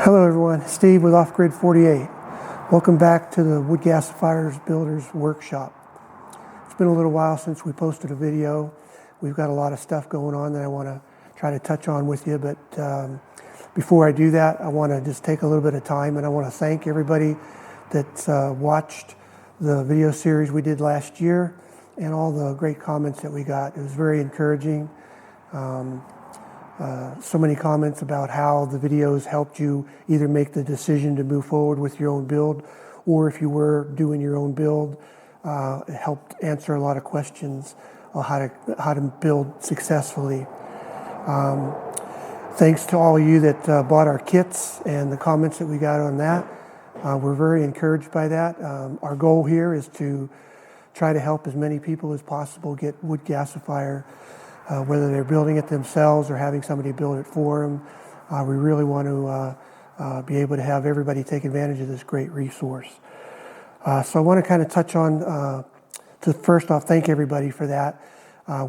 Hello everyone, Steve with Off Grid 48. Welcome back to the Wood Gasifiers Builders Workshop. It's been a little while since we posted a video. We've got a lot of stuff going on that I want to try to touch on with you, but before I do that, I want to just take a little bit of time and I want to thank everybody that's watched the video series we did last year and all the great comments that we got. It was very encouraging. So many comments about how the videos helped you either make the decision to move forward with your own build, or if you were doing your own build, it helped answer a lot of questions on how to build successfully. Thanks to all of you that bought our kits and the comments that we got on that. We're very encouraged by that. Our goal here is to try to help as many people as possible get wood gasifier. Whether they're building it themselves or having somebody build it for them. We really want to be able to have everybody take advantage of this great resource. So I want to kind of touch on, to first off, thank everybody for that.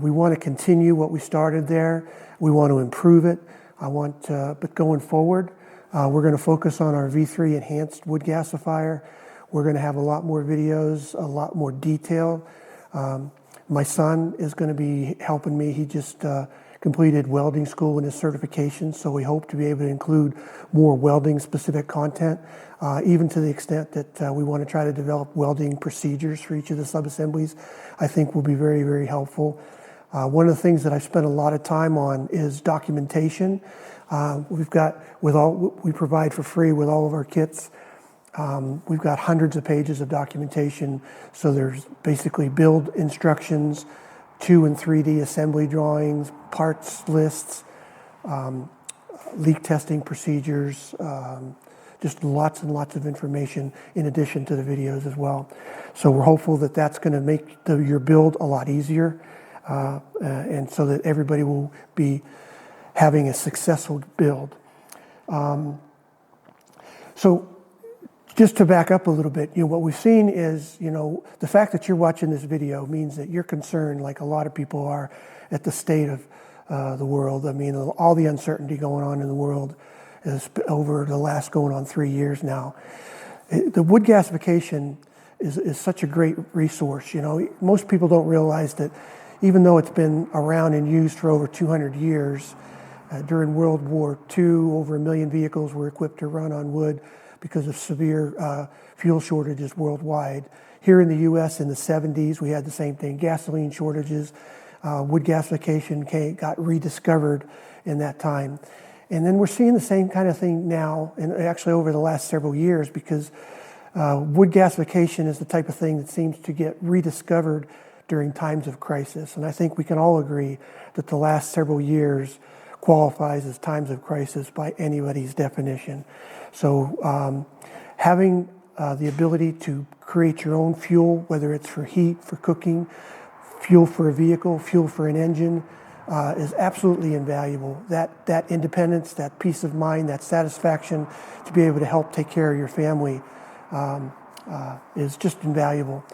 We want to continue what we started there. We want to improve it. But going forward, we're going to focus on our V3 Enhanced Wood Gasifier. We're going to have a lot more videos, a lot more detail. My son is going to be helping me. He just completed welding school and his certification, so we hope to be able to include more welding-specific content, even to the extent that we want to try to develop welding procedures for each of the sub-assemblies. I think will be very, very helpful. One of the things that I've spent a lot of time on is documentation. We provide for free with all of our kits. We've got hundreds of pages of documentation. So there's basically build instructions, 2 and 3D assembly drawings, parts lists, leak testing procedures, just lots and lots of information in addition to the videos as well. So we're hopeful that that's going to make your build a lot easier, and so that everybody will be having a successful build. So just to back up a little bit, what we've seen is, the fact that you're watching this video means that you're concerned, like a lot of people are, at the state of the world. I mean, all the uncertainty going on in the world is over the last going on 3 years now. The wood gasification is such a great resource. Most people don't realize that even though it's been around and used for over 200 years, during World War II, over 1 million vehicles were equipped to run on wood because of severe fuel shortages worldwide. Here in the U.S. in the 70s, we had the same thing, gasoline shortages. Wood gasification got rediscovered in that time. And then we're seeing the same kind of thing now, and actually over the last several years, because wood gasification is the type of thing that seems to get rediscovered during times of crisis. And I think we can all agree that the last several years qualifies as times of crisis by anybody's definition. So having the ability to create your own fuel, whether it's for heat, for cooking, fuel for a vehicle, fuel for an engine, is absolutely invaluable. That independence, that peace of mind, that satisfaction to be able to help take care of your family is just invaluable.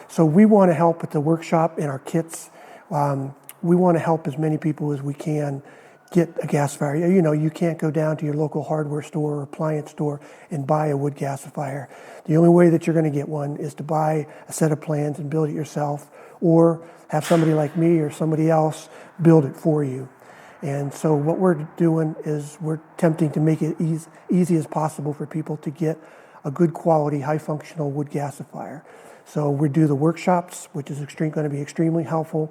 So we want to help at the workshop in our kits. We want to help as many people as we can get a gasifier. You can't go down to your local hardware store or appliance store and buy a wood gasifier. The only way that you're going to get one is to buy a set of plans and build it yourself, or have somebody like me or somebody else build it for you. And so what we're doing is we're attempting to make it easy as possible for people to get a good quality, high functional wood gasifier. So we do the workshops, which is going to be extremely helpful.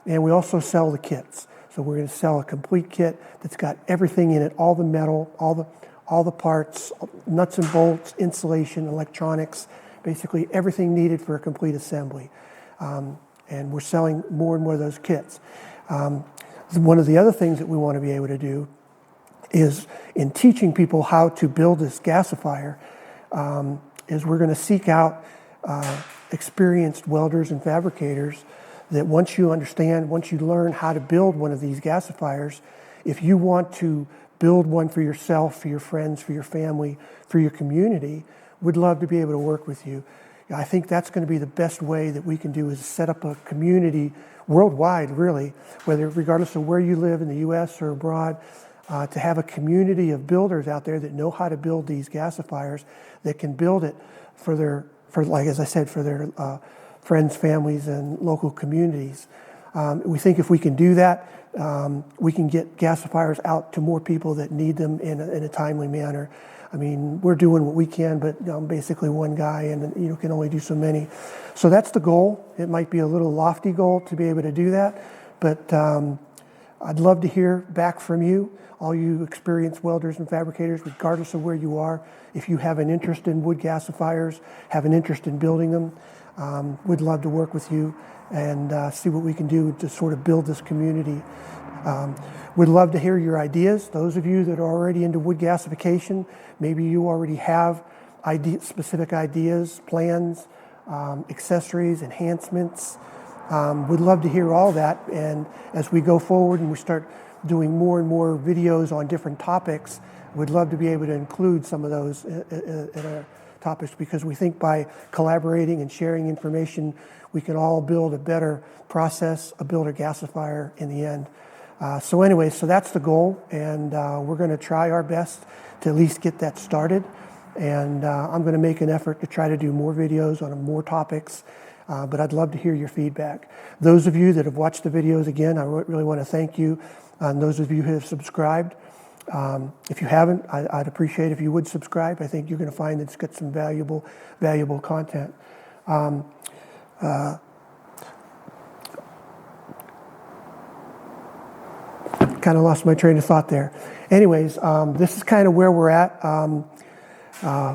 And we also sell the kits. So we're going to sell a complete kit that's got everything in it, all the metal, all the parts, nuts and bolts, insulation, electronics, basically everything needed for a complete assembly. And we're selling more and more of those kits. One of the other things that we want to be able to do is, in teaching people how to build this gasifier, is we're going to seek out experienced welders and fabricators that once you learn how to build one of these gasifiers, if you want to build one for yourself, for your friends, for your family, for your community, we'd love to be able to work with you. I think that's going to be the best way that we can do, is set up a community worldwide, really, regardless of where you live in the U.S. or abroad. to have a community of builders out there that know how to build these gasifiers, that can build it for like as I said, for their friends, families, and local communities. We think if we can do that, we can get gasifiers out to more people that need them in a timely manner. I mean, we're doing what we can, but I'm basically one guy, and you can only do so many. So that's the goal. It might be a little lofty goal to be able to do that, but I'd love to hear back from you, all you experienced welders and fabricators, regardless of where you are. If you have an interest in wood gasifiers, have an interest in building them, we'd love to work with you and see what we can do to sort of build this community. We'd love to hear your ideas. Those of you that are already into wood gasification, maybe you already have specific ideas, plans, accessories, enhancements. We'd love to hear all that, and as we go forward and we start doing more and more videos on different topics, we'd love to be able to include some of those in our topics, because we think by collaborating and sharing information, we can all build a better process, a builder gasifier in the end. So anyway, so that's the goal, and we're going to try our best to at least get that started. And I'm going to make an effort to try to do more videos on more topics, but I'd love to hear your feedback. Those of you that have watched the videos, again, I really want to thank you. And those of you who have subscribed, if you haven't, I'd appreciate if you would subscribe. I think you're going to find it's got some valuable content. Kind of lost my train of thought there. Anyways, this is kind of where we're at.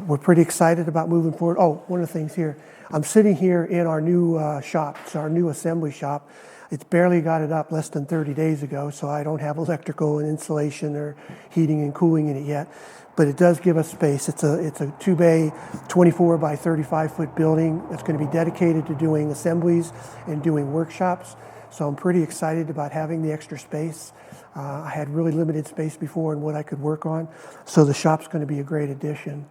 We're pretty excited about moving forward. Oh, one of the things here, I'm sitting here in our new shop. It's our new assembly shop. It's barely got it up less than 30 days ago, so I don't have electrical and insulation or heating and cooling in it yet. But it does give us space. It's a 2-bay, 24 by 35 foot building that's going to be dedicated to doing assemblies and doing workshops. So I'm pretty excited about having the extra space. I had really limited space before in what I could work on. So the shop's going to be a great addition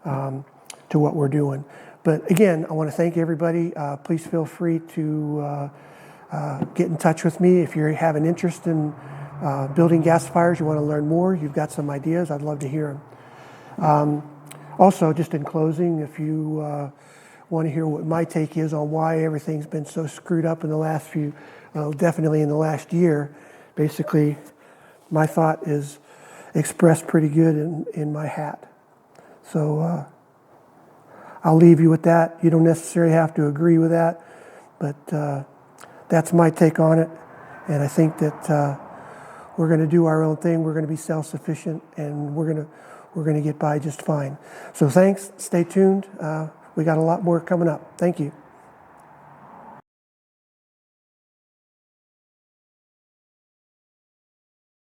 to what we're doing. But again, I want to thank everybody. Please feel free to get in touch with me if you have an interest in building gasifiers, you want to learn more, you've got some ideas, I'd love to hear them. Also, just in closing, if you want to hear what my take is on why everything's been so screwed up in the last definitely in the last year, basically my thought is expressed pretty good in my hat. So I'll leave you with that. You don't necessarily have to agree with that, but that's my take on it. And I think that we're going to do our own thing. We're going to be self-sufficient, and we're going to get by just fine. So thanks. Stay tuned. We got a lot more coming up. Thank you.